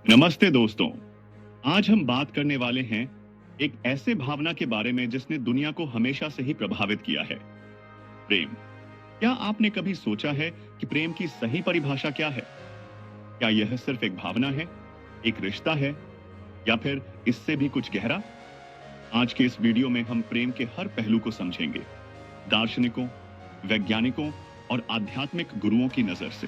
नमस्ते दोस्तों। आज हम बात करने वाले हैं एक ऐसे भावना के बारे में जिसने दुनिया को हमेशा से ही प्रभावित किया है। प्रेम। क्या आपने कभी सोचा है कि प्रेम की सही परिभाषा क्या है? क्या यह सिर्फ एक भावना है, एक रिश्ता है, या फिर इससे भी कुछ गहरा? आज के इस वीडियो में हम प्रेम के हर पहलू को समझेंगे, दार्शनिकों, वैज्ञानिकों और आध्यात्मिक गुरुओं की नजर से।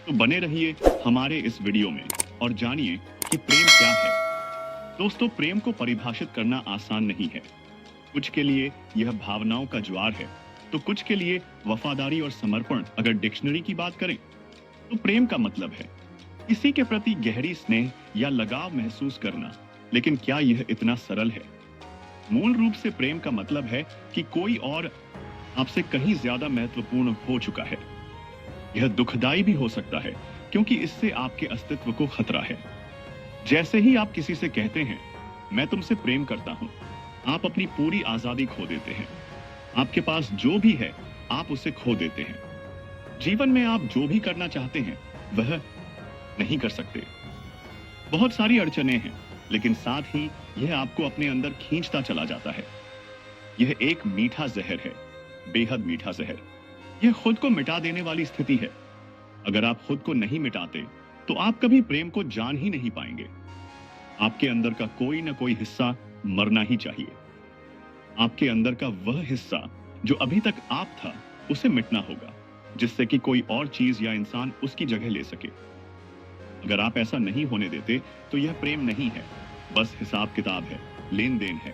तो बने रहिए हमारे इस वीडियो में और जानिए कि प्रेम क्या है। दोस्तों, प्रेम को परिभाषित करना आसान नहीं है। कुछ के लिए यह भावनाओं का ज्वार है, तो कुछ के लिए वफादारी और समर्पण। अगर डिक्शनरी की बात करें तो प्रेम का मतलब है किसी के प्रति गहरी स्नेह या लगाव महसूस करना। लेकिन क्या यह इतना सरल है? मूल रूप से प्रेम का मतलब है कि कोई और आपसे कहीं ज्यादा महत्वपूर्ण हो चुका है। यह दुखदाई भी हो सकता है क्योंकि इससे आपके अस्तित्व को खतरा है। जैसे ही आप किसी से कहते हैं, मैं तुमसे प्रेम करता हूं, आप अपनी पूरी आजादी खो देते हैं। आपके पास जो भी है, आप उसे खो देते हैं। जीवन में आप जो भी करना चाहते हैं, वह नहीं कर सकते। बहुत सारी अड़चनें हैं, लेकिन साथ ही यह आपको अपने अंदर खींचता चला जाता है। यह एक मीठा जहर है, बेहद मीठा जहर। यह खुद को मिटा देने वाली स्थिति है। अगर आप खुद को नहीं मिटाते तो आप कभी प्रेम को जान ही नहीं पाएंगे। आपके अंदर का कोई ना कोई हिस्सा मरना ही चाहिए। आपके अंदर का वह हिस्सा जो अभी तक आप था, उसे मिटना होगा, जिससे कि कोई और चीज या इंसान उसकी जगह ले सके। अगर आप ऐसा नहीं होने देते तो यह प्रेम नहीं है, बस हिसाब किताब है, लेन देन है।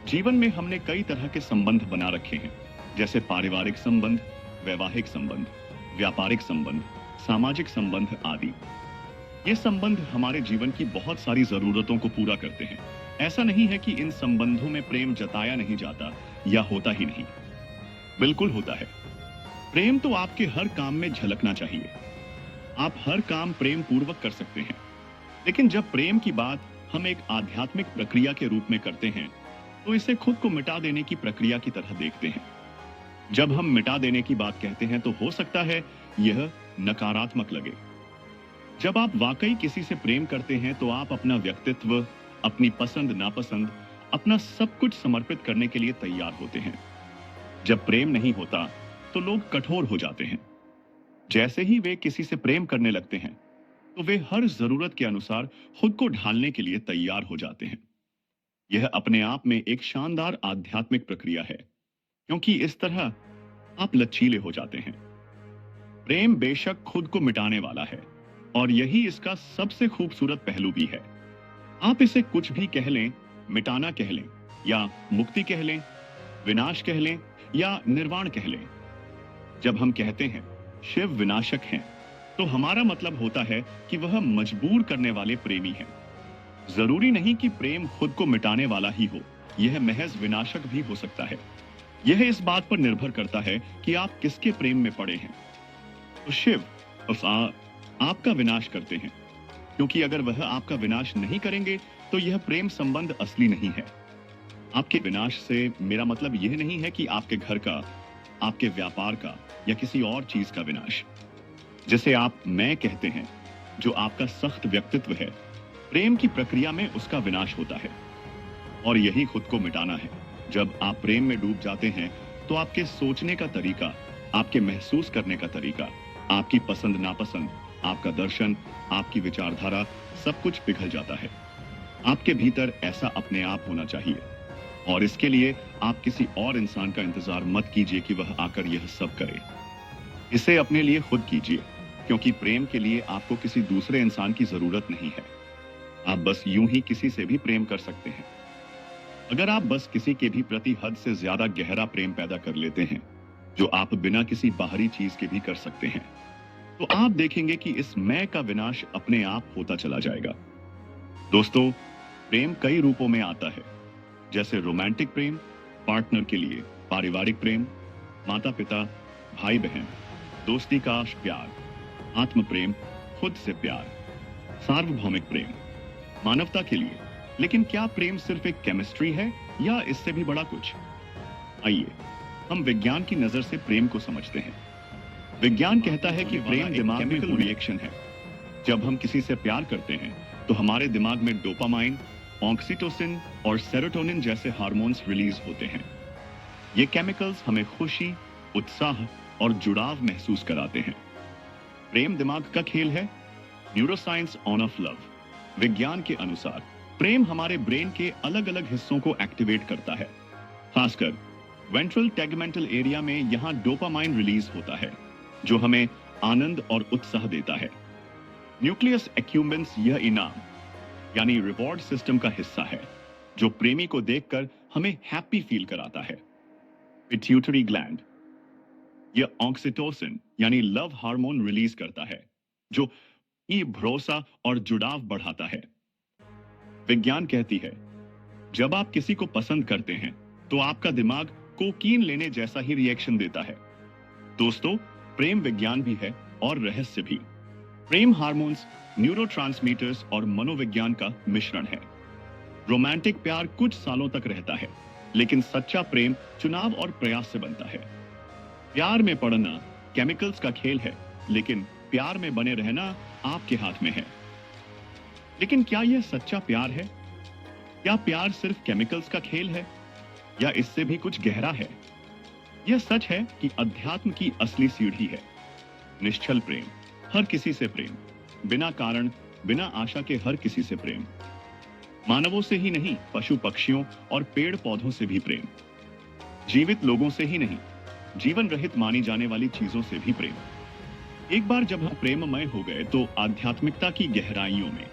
जीवन में हमने कई तरह के संबंध बना रखे हैं, जैसे पारिवारिक संबंध, वैवाहिक संबंध, व्यापारिक संबंध, सामाजिक संबंध आदि। ये संबंध हमारे जीवन की बहुत सारी जरूरतों को पूरा करते हैं। ऐसा नहीं है कि इन संबंधों में प्रेम जताया नहीं जाता या होता ही नहीं। बिल्कुल होता है। प्रेम तो आपके हर काम में झलकना चाहिए। आप हर काम प्रेम पूर्वक कर सकते हैं। लेकिन जब प्रेम की बात हम एक आध्यात्मिक प्रक्रिया के रूप में करते हैं, तो इसे खुद को मिटा देने की प्रक्रिया की तरह देखते हैं। जब हम मिटा देने की बात कहते हैं तो हो सकता है यह नकारात्मक लगे। जब आप वाकई किसी से प्रेम करते हैं तो आप अपना व्यक्तित्व, अपनी पसंद नापसंद, अपना सब कुछ समर्पित करने के लिए तैयार होते हैं। जब प्रेम नहीं होता तो लोग कठोर हो जाते हैं। जैसे ही वे किसी से प्रेम करने लगते हैं तो वे हर जरूरत के अनुसार खुद को ढालने के लिए तैयार हो जाते हैं। यह अपने आप में एक शानदार आध्यात्मिक प्रक्रिया है, क्योंकि इस तरह आप लचीले हो जाते हैं। प्रेम बेशक खुद को मिटाने वाला है, और यही इसका सबसे खूबसूरत पहलू भी है। आप इसे कुछ भी कह लें, मिटाना कह लें, या मुक्ति कह लें, विनाश कह लें, या निर्वाण कह लें। जब हम कहते हैं शिव विनाशक हैं, तो हमारा मतलब होता है कि वह मजबूर करने वाले प्रेमी हैं। जरूरी नहीं कि प्रेम खुद को मिटाने वाला ही हो, यह महज विनाशक भी हो सकता है। यह इस बात पर निर्भर करता है कि आप किसके प्रेम में पड़े हैं। तो शिव आपका विनाश करते हैं, क्योंकि अगर वह आपका विनाश नहीं करेंगे तो यह प्रेम संबंध असली नहीं है। आपके विनाश से मेरा मतलब यह नहीं है कि आपके घर का, आपके व्यापार का, या किसी और चीज का विनाश। जिसे आप मैं कहते हैं, जो आपका सख्त व्यक्तित्व है, प्रेम की प्रक्रिया में उसका विनाश होता है। और यही खुद को मिटाना है। जब आप प्रेम में डूब जाते हैं तो आपके सोचने का तरीका, आपके महसूस करने का तरीका, आपकी पसंद नापसंद, आपका दर्शन, आपकी विचारधारा, सब कुछ पिघल जाता है। आपके भीतर ऐसा अपने आप होना चाहिए, और इसके लिए आप किसी और इंसान का इंतजार मत कीजिए कि वह आकर यह सब करे। इसे अपने लिए खुद कीजिए, क्योंकि प्रेम के लिए आपको किसी दूसरे इंसान की जरूरत नहीं है। आप बस यूं ही किसी से भी प्रेम कर सकते हैं। अगर आप बस किसी के भी प्रति हद से ज्यादा गहरा प्रेम पैदा कर लेते हैं, जो आप बिना किसी बाहरी चीज के भी कर सकते हैं, तो आप देखेंगे कि इस मैं का विनाश अपने आप होता चला जाएगा। दोस्तों, प्रेम कई रूपों में आता है, जैसे रोमांटिक प्रेम, पार्टनर के लिए, पारिवारिक प्रेम, माता पिता, भाई बहन, दोस्ती का प्यार, आत्म प्रेम, खुद से प्यार, सार्वभौमिक प्रेम, मानवता के लिए। लेकिन क्या प्रेम सिर्फ एक केमिस्ट्री है या इससे भी बड़ा कुछ? आइए हम विज्ञान की नजर से प्रेम को समझते हैं। विज्ञान कहता है कि प्रेम दिमाग में कोई रिएक्शन है। जब हम किसी से प्यार करते हैं तो हमारे दिमाग में डोपामाइन, ऑक्सीटोसिन और सेरोटोनिन जैसे हार्मोन्स रिलीज होते हैं। ये केमिकल्स हमें खुशी, उत्साह और जुड़ाव महसूस कराते हैं। प्रेम दिमाग का खेल है। न्यूरोसाइंस ऑफ लव विज्ञान के अनुसार प्रेम हमारे ब्रेन के अलग अलग हिस्सों को एक्टिवेट करता है। खासकर वेंट्रल टेगमेंटल एरिया में यहां डोपामाइन रिलीज होता है, जो हमें आनंद और उत्साह देता है। न्यूक्लियस एक्यूम्बेंस यह इनाम यानी रिवॉर्ड सिस्टम का हिस्सा है, जो प्रेमी को देखकर हमें हैप्पी फील कराता है। पिट्यूटरी ग्लैंड यह ऑक्सीटोसिन यानी लव हार्मोन रिलीज करता है, जो भरोसा और जुड़ाव बढ़ाता है। विज्ञान कहती है, जब आप किसी को पसंद करते हैं तो आपका दिमाग कोकीन लेने जैसा ही रिएक्शन देता है। दोस्तों, प्रेम विज्ञान भी है और रहस्य भी। प्रेम हार्मोन्स, न्यूरोट्रांसमीटर्स और मनोविज्ञान का मिश्रण है। रोमांटिक प्यार कुछ सालों तक रहता है, लेकिन सच्चा प्रेम चुनाव और प्रयास से बनता है। प्यार में पड़ना केमिकल्स का खेल है, लेकिन प्यार में बने रहना आपके हाथ में है। लेकिन क्या यह सच्चा प्यार है? क्या प्यार सिर्फ केमिकल्स का खेल है, या इससे भी कुछ गहरा है? यह सच है कि अध्यात्म की असली सीढ़ी है निश्चल प्रेम, हर किसी से प्रेम, बिना कारण, बिना आशा के हर किसी से प्रेम। मानवों से ही नहीं, पशु पक्षियों और पेड़ पौधों से भी प्रेम। जीवित लोगों से ही नहीं, जीवन रहित मानी जाने वाली चीजों से भी प्रेम। एक बार जब हम प्रेममय हो गए तो आध्यात्मिकता की गहराइयों में,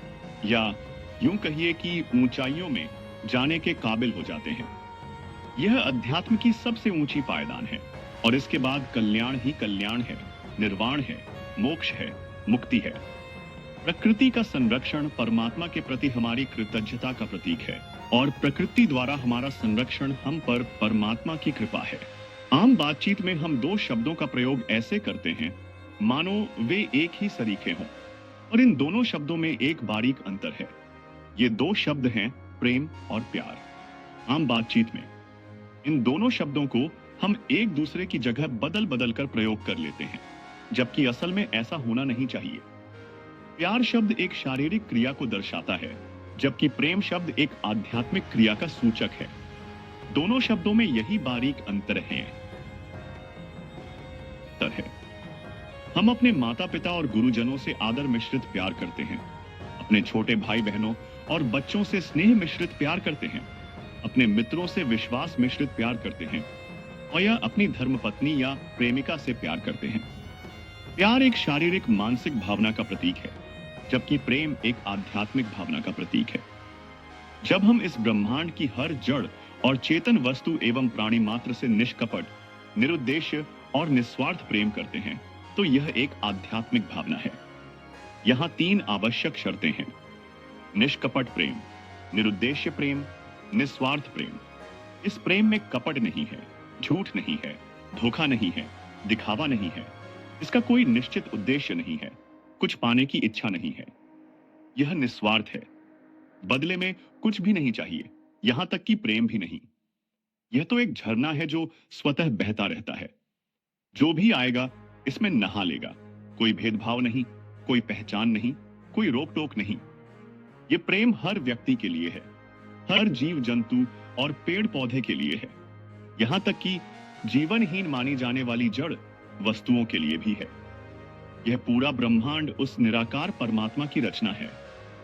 या यूं कहिए कि ऊंचाइयों में जाने के काबिल हो जाते हैं। यह अध्यात्म की सबसे ऊंची पायदान है, और इसके बाद कल्याण ही कल्याण है, निर्वाण है, मोक्ष है, मुक्ति है। प्रकृति का संरक्षण परमात्मा के प्रति हमारी कृतज्ञता का प्रतीक है, और प्रकृति द्वारा हमारा संरक्षण हम पर परमात्मा की कृपा है। आम बातचीत में हम दो शब्दों का प्रयोग ऐसे करते हैं मानो वे एक ही सरीखे हों, और इन दोनों शब्दों में एक बारीक अंतर है। ये दो शब्द हैं प्रेम और प्यार। आम बातचीत में इन दोनों शब्दों को हम एक दूसरे की जगह बदल बदल कर प्रयोग कर लेते हैं, जबकि असल में ऐसा होना नहीं चाहिए। प्यार शब्द एक शारीरिक क्रिया को दर्शाता है, जबकि प्रेम शब्द एक आध्यात्मिक क्रिया का सूचक है। दोनों शब्दों में यही बारीक अंतर है। हम अपने माता पिता और गुरुजनों से आदर मिश्रित प्यार करते हैं, अपने छोटे भाई बहनों और बच्चों से स्नेह मिश्रित प्यार करते हैं, अपने मित्रों से विश्वास मिश्रित प्यार करते हैं, और या अपनी धर्मपत्नी या प्रेमिका से प्यार करते हैं। प्यार एक शारीरिक मानसिक भावना का प्रतीक है, जबकि प्रेम एक आध्यात्मिक भावना का प्रतीक है। जब हम इस ब्रह्मांड की हर जड़ और चेतन वस्तु एवं प्राणी मात्र से निष्कपट, निरुद्देश्य और निस्वार्थ प्रेम करते हैं, तो यह एक आध्यात्मिक भावना है। यहां तीन आवश्यक शर्तें हैं: निष्कपट प्रेम, निरुद्देश्य प्रेम, निस्वार्थ प्रेम। इस प्रेम में कपट नहीं है, झूठ नहीं है, धोखा नहीं है, दिखावा नहीं है। इसका कोई निश्चित उद्देश्य नहीं है, कुछ पाने की इच्छा नहीं है। यह निस्वार्थ है, बदले में कुछ भी नहीं चाहिए, यहां तक कि प्रेम भी नहीं। यह तो एक झरना है जो स्वतः बहता रहता है। जो भी आएगा इसमें नहा लेगा। कोई भेदभाव नहीं, कोई पहचान नहीं, कोई रोक टोक नहीं। ये प्रेम हर व्यक्ति के लिए है, हर जीव जंतु और पेड़ पौधे के लिए है, यहां तक कि जीवनहीन मानी जाने वाली जड़ वस्तुओं के लिए भी है। यह पूरा ब्रह्मांड उस निराकार परमात्मा की रचना है,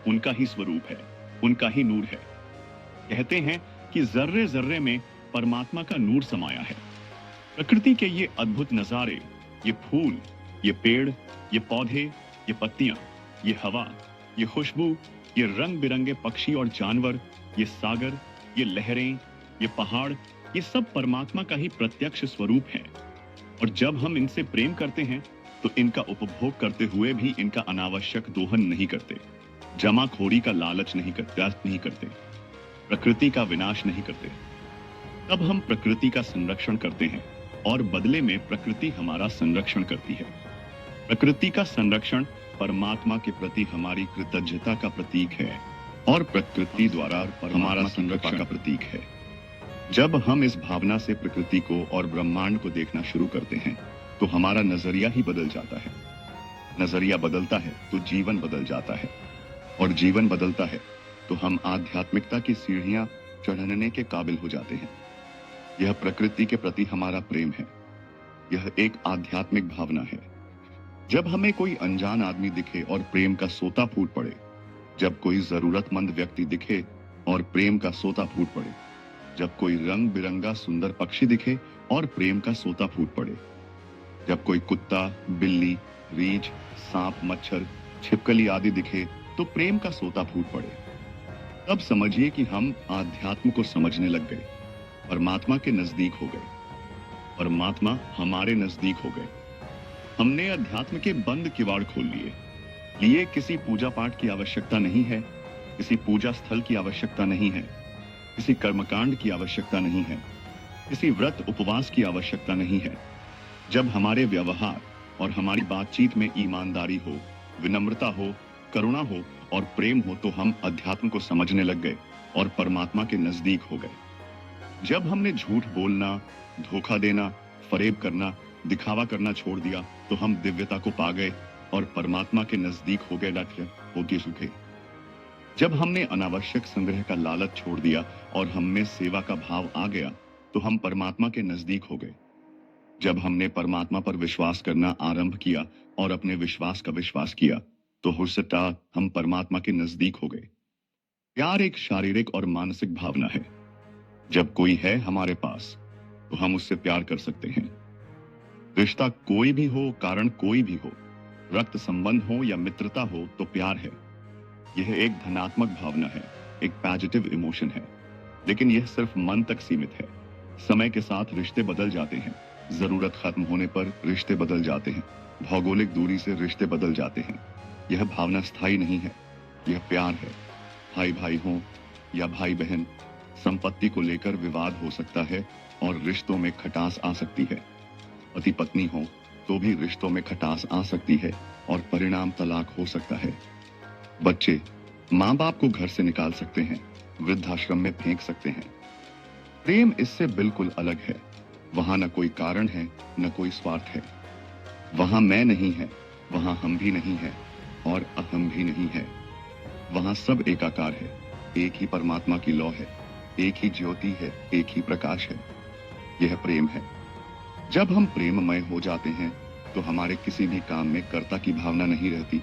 उनका ही स्वरूप है, उनका ही नूर है। कहते हैं कि जर्रे जर्रे में परमात्मा का नूर समाया है। प्रकृति के ये अद्भुत नजारे, ये फूल, ये पेड़, ये पौधे, ये पत्तियां, ये हवा, ये खुशबू, ये रंग बिरंगे पक्षी और जानवर, ये सागर, ये लहरें, ये पहाड़, ये सब परमात्मा का ही प्रत्यक्ष स्वरूप है। और जब हम इनसे प्रेम करते हैं तो इनका उपभोग करते हुए भी इनका अनावश्यक दोहन नहीं करते, जमाखोरी का लालच नहीं करते, प्रकृति का विनाश नहीं करते। तब हम प्रकृति का संरक्षण करते हैं और बदले में प्रकृति हमारा संरक्षण करती है। प्रकृति का संरक्षण परमात्मा के प्रति हमारी कृतज्ञता का प्रतीक है और प्रकृति द्वारा हमारा संरक्षण का प्रतीक है। जब हम इस भावना से प्रकृति को और ब्रह्मांड को देखना शुरू करते हैं तो हमारा नजरिया ही बदल जाता है। नजरिया बदलता है तो जीवन बदल जाता है, और जीवन बदलता है तो हम आध्यात्मिकता की सीढ़ियां चढ़ने के काबिल हो जाते हैं। यह प्रकृति के प्रति हमारा प्रेम है। यह एक आध्यात्मिक भावना है। जब हमें कोई अनजान आदमी दिखे और प्रेम का सोता फूट पड़े, जब कोई जरूरतमंद व्यक्ति दिखे और प्रेम का सोता फूट पड़े, जब कोई रंग बिरंगा सुंदर पक्षी दिखे और प्रेम का सोता फूट पड़े, जब कोई कुत्ता, बिल्ली, रीछ, सांप, मच्छर, छिपकली आदि दिखे तो प्रेम का सोता फूट पड़े, तब समझिए कि हम आध्यात्म को समझने लग गए, परमात्मा के नजदीक हो गए, परमात्मा हमारे नजदीक हो गए। हमने अध्यात्म के बंद किवाड़ खोल लिए किसी पूजा पाठ की आवश्यकता नहीं है, किसी पूजा स्थल की आवश्यकता नहीं है, किसी कर्मकांड की आवश्यकता नहीं है, किसी व्रत उपवास की आवश्यकता नहीं है। जब हमारे व्यवहार और हमारी बातचीत में ईमानदारी हो, विनम्रता हो, करुणा हो और प्रेम हो तो हम अध्यात्म को समझने लग गए और परमात्मा के नजदीक हो गए। जब हमने झूठ बोलना, धोखा देना, फरेब करना, दिखावा करना छोड़ दिया तो हम दिव्यता को पा गए और परमात्मा के नजदीक हो गए, डॉक्टर होके सूखे। जब हमने अनावश्यक संग्रह का लालच छोड़ दिया और हममें सेवा का भाव आ गया तो हम परमात्मा के नजदीक हो गए। जब हमने परमात्मा पर विश्वास करना आरंभ किया और अपने विश्वास का विश्वास किया तो हुर्सटा हम परमात्मा के नजदीक हो गए। प्यार एक शारीरिक और मानसिक भावना है। जब कोई है हमारे पास तो हम उससे प्यार कर सकते हैं। रिश्ता कोई भी हो, कारण कोई भी हो, रक्त संबंध हो या मित्रता हो तो प्यार है। यह एक धनात्मक भावना है, एक पॉजिटिव इमोशन है, लेकिन यह सिर्फ मन तक सीमित है। समय के साथ रिश्ते बदल जाते हैं, जरूरत खत्म होने पर रिश्ते बदल जाते हैं, भौगोलिक दूरी से रिश्ते बदल जाते हैं। यह भावना स्थायी नहीं है, यह प्यार है। भाई भाई हो या भाई बहन, संपत्ति को लेकर विवाद हो सकता है और रिश्तों में खटास आ सकती है। पति पत्नी हो तो भी रिश्तों में खटास आ सकती है और परिणाम तलाक हो सकता है। बच्चे माँ बाप को घर से निकाल सकते हैं, वृद्धाश्रम में फेंक सकते हैं। प्रेम इससे बिल्कुल अलग है। वहां न कोई कारण है, न कोई स्वार्थ है। वहां मैं नहीं है, वहां हम भी नहीं है और अहम भी नहीं है। वहां सब एकाकार है, एक ही परमात्मा की लौ है, एक ही ज्योति है, एक ही प्रकाश है। यह प्रेम है। जब हम प्रेममय हो जाते हैं तो हमारे किसी भी काम में कर्ता की भावना नहीं रहती।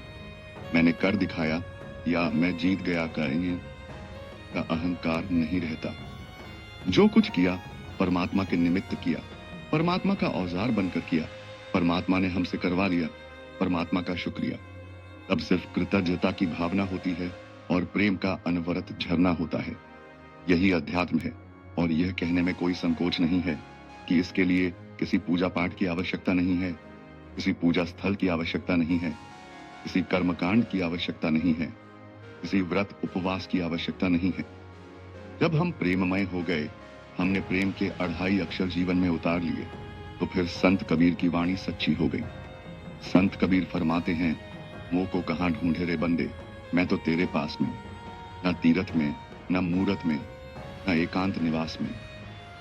मैंने कर दिखाया या मैं जीत गया करेंगे का अहंकार नहीं रहता। जो कुछ किया परमात्मा के निमित्त किया, परमात्मा का औजार बनकर किया, परमात्मा ने हमसे करवा लिया, परमात्मा का शुक्रिया। तब सिर्फ कृतज्ञता की भावना होती है और प्रेम का अनवरत झरना होता है। यही अध्यात्म है और यह कहने में कोई संकोच नहीं है कि इसके लिए किसी पूजा पाठ की आवश्यकता नहीं है, किसी पूजा स्थल की आवश्यकता नहीं है, किसी कर्मकांड की आवश्यकता नहीं है, किसी व्रत उपवास की आवश्यकता नहीं है। जब हम प्रेममय हो गए, हमने प्रेम के 2.5 अक्षर जीवन में उतार लिए, तो फिर संत कबीर की वाणी सच्ची हो गई। संत कबीर फरमाते हैं, मोह को कहाँ ढूंढे रे बंदे, मैं तो तेरे पास में। न तीरथ में, न मूरत में, न एकांत निवास में,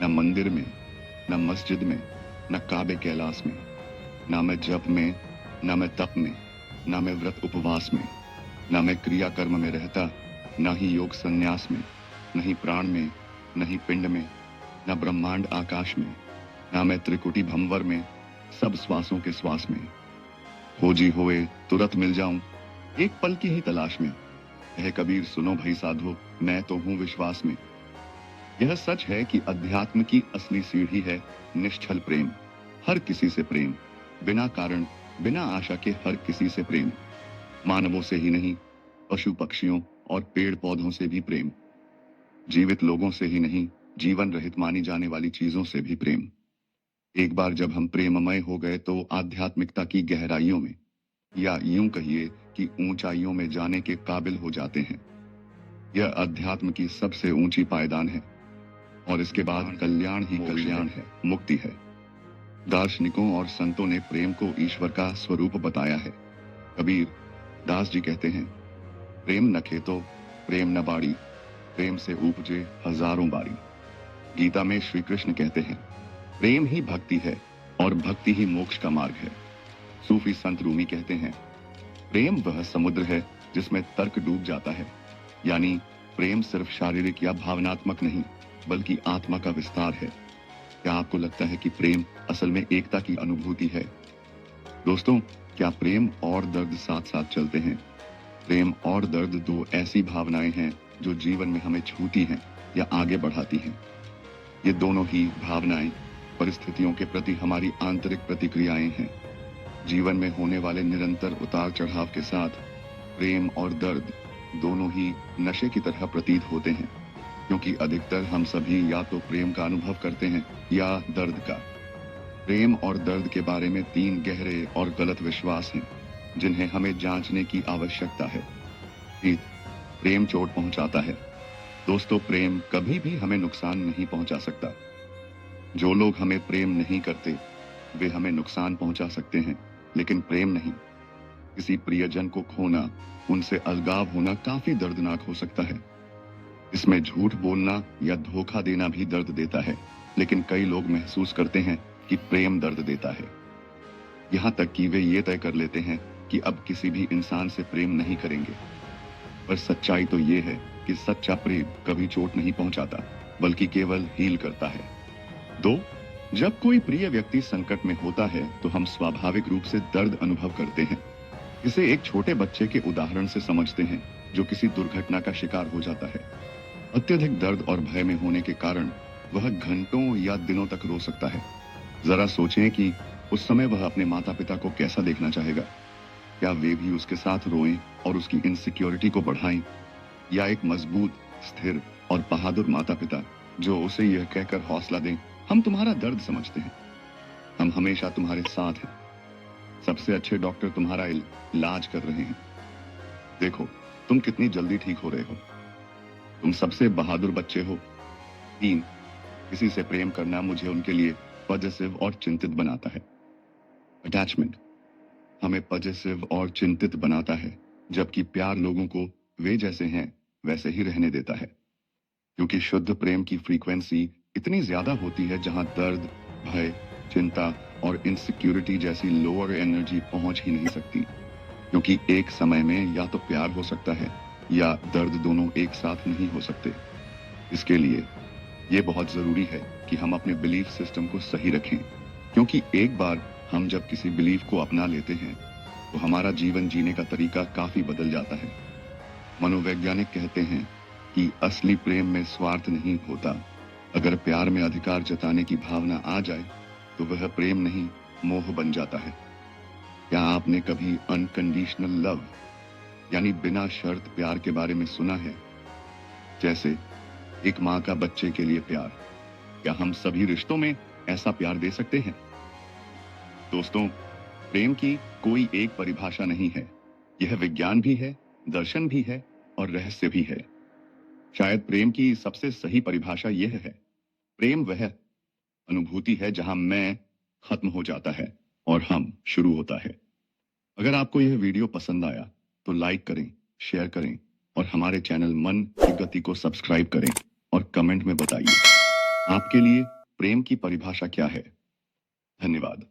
न मंदिर में, न मस्जिद में, न काबे कैलाश में, न मैं जप में, न मैं तप में, न मैं व्रत उपवास में, न मैं क्रिया कर्म में रहता, न ही योग संन्यास में, न ही प्राण में, न ही पिंड में, न ब्रह्मांड आकाश में, न मैं त्रिकुटी भंवर में, सब श्वासों के श्वास में। खोजी होए तुरंत मिल जाऊं, एक पल की ही तलाश में। कहे कबीर सुनो भई साधो, मैं तो हूं विश्वास में। यह सच है कि अध्यात्म की असली सीढ़ी है निश्चल प्रेम, हर किसी से प्रेम, बिना कारण, बिना आशा के हर किसी से प्रेम। मानवों से ही नहीं, पशु पक्षियों और पेड़ पौधों से भी प्रेम। जीवित लोगों से ही नहीं, जीवन रहित मानी जाने वाली चीजों से भी प्रेम। एक बार जब हम प्रेममय हो गए तो आध्यात्मिकता की गहराइयों में, या यूं कहिए कि ऊंचाइयों में जाने के काबिल हो जाते हैं। यह अध्यात्म की सबसे ऊंची पायदान है और इसके बाद कल्याण ही कल्याण है, मुक्ति है। दार्शनिकों और संतों ने प्रेम को ईश्वर का स्वरूप बताया है। कबीर दास जी कहते हैं, प्रेम न खेतो प्रेम न बाड़ी, प्रेम से उपजे हजारों बारी। गीता में श्री कृष्ण कहते हैं, प्रेम ही भक्ति है और भक्ति ही मोक्ष का मार्ग है। सूफी संत रूमी कहते हैं, प्रेम वह समुद्र है जिसमें तर्क डूब जाता है। यानी प्रेम सिर्फ शारीरिक या भावनात्मक नहीं, बल्कि आत्मा का विस्तार है। क्या आपको लगता है कि प्रेम असल में एकता की अनुभूति है? दोस्तों, क्या प्रेम और दर्द साथ साथ चलते हैं? प्रेम और दर्द दो ऐसी भावनाएं हैं जो जीवन में हमें छूती हैं या आगे बढ़ाती हैं। ये दोनों ही भावनाएं परिस्थितियों के प्रति हमारी आंतरिक प्रतिक्रियाएं हैं। जीवन में होने वाले निरंतर उतार चढ़ाव के साथ प्रेम और दर्द दोनों ही नशे की तरह प्रतीत होते हैं, क्योंकि अधिकतर हम सभी या तो प्रेम का अनुभव करते हैं या दर्द का। प्रेम और दर्द के बारे में 3 गहरे और गलत विश्वास हैं जिन्हें हमें जांचने की आवश्यकता है। प्रीत, प्रेम चोट पहुंचाता है। दोस्तों, प्रेम कभी भी हमें नुकसान नहीं पहुंचा सकता। जो लोग हमें प्रेम नहीं करते वे हमें नुकसान पहुंचा सकते हैं, लेकिन प्रेम नहीं। किसी प्रियजन को खोना, उनसे अलगाव होना काफी दर्दनाक हो सकता है। इसमें झूठ बोलना या धोखा देना भी दर्द देता है, लेकिन कई लोग महसूस करते हैं कि प्रेम दर्द देता है। यहाँ तक कि वे ये तय कर लेते हैं कि अब किसी भी इंसान से प्रेम नहीं करेंगे। पर सच्चाई तो ये है कि सच्चा प्रेम कभी चोट नहीं पहुंचाता, बल्कि केवल हील करता है। 2, जब कोई प्रिय व्यक्ति संकट में होता है तो हम स्वाभाविक रूप से दर्द अनुभव करते हैं। इसे एक छोटे बच्चे के उदाहरण से समझते हैं जो किसी दुर्घटना का शिकार हो जाता है। अत्यधिक दर्द और भय में होने के कारण वह घंटों या दिनों तक रो सकता है। जरा सोचें कि उस समय वह अपने माता पिता को कैसा देखना चाहेगा। क्या वे भी उसके साथ रोएं और उसकी इनसिक्योरिटी को बढ़ाएं, या एक मजबूत, स्थिर और बहादुर माता पिता जो उसे यह कहकर हौसला दें, हम तुम्हारा दर्द समझते हैं, हम हमेशा तुम्हारे साथ हैं, सबसे अच्छे डॉक्टर तुम्हारा इलाज कर रहे हैं, देखो तुम कितनी जल्दी ठीक हो रहे हो, तुम सबसे बहादुर बच्चे हो। 3, किसी से प्रेम करना मुझे उनके लिए पॉजिटिव और चिंतित बनाता है। अटैचमेंट हमें पॉजिटिव और चिंतित बनाता है, जबकि प्यार लोगों को वे जैसे हैं वैसे ही रहने देता है, क्योंकि शुद्ध प्रेम की फ्रीक्वेंसी इतनी ज्यादा होती है जहां दर्द, भय, चिंता और इनसिक्योरिटी जैसी लोअर एनर्जी पहुंच ही नहीं सकती। क्योंकि एक समय में या तो प्यार हो सकता है या दर्द, दोनों एक साथ नहीं हो सकते। इसके लिए ये बहुत जरूरी है कि हम अपने बिलीफ सिस्टम को सही रखें, क्योंकि एक बार हम जब किसी बिलीफ को अपना लेते हैं तो हमारा जीवन जीने का तरीका काफी बदल जाता है। मनोवैज्ञानिक कहते हैं कि असली प्रेम में स्वार्थ नहीं होता। अगर प्यार में अधिकार जताने की भावना आ जाए तो वह प्रेम नहीं, मोह बन जाता है। क्या आपने कभी अनकंडीशनल लव यानी बिना शर्त प्यार के बारे में सुना है? जैसे एक माँ का बच्चे के लिए प्यार। क्या हम सभी रिश्तों में ऐसा प्यार दे सकते हैं? दोस्तों, प्रेम की कोई एक परिभाषा नहीं है। यह विज्ञान भी है, दर्शन भी है और रहस्य भी है। शायद प्रेम की सबसे सही परिभाषा यह है, प्रेम वह अनुभूति है जहां मैं खत्म हो जाता है और हम शुरू होता है। अगर आपको यह वीडियो पसंद आया तो लाइक करें, शेयर करें और हमारे चैनल मन की गति को सब्सक्राइब करें और कमेंट में बताइए आपके लिए प्रेम की परिभाषा क्या है। धन्यवाद।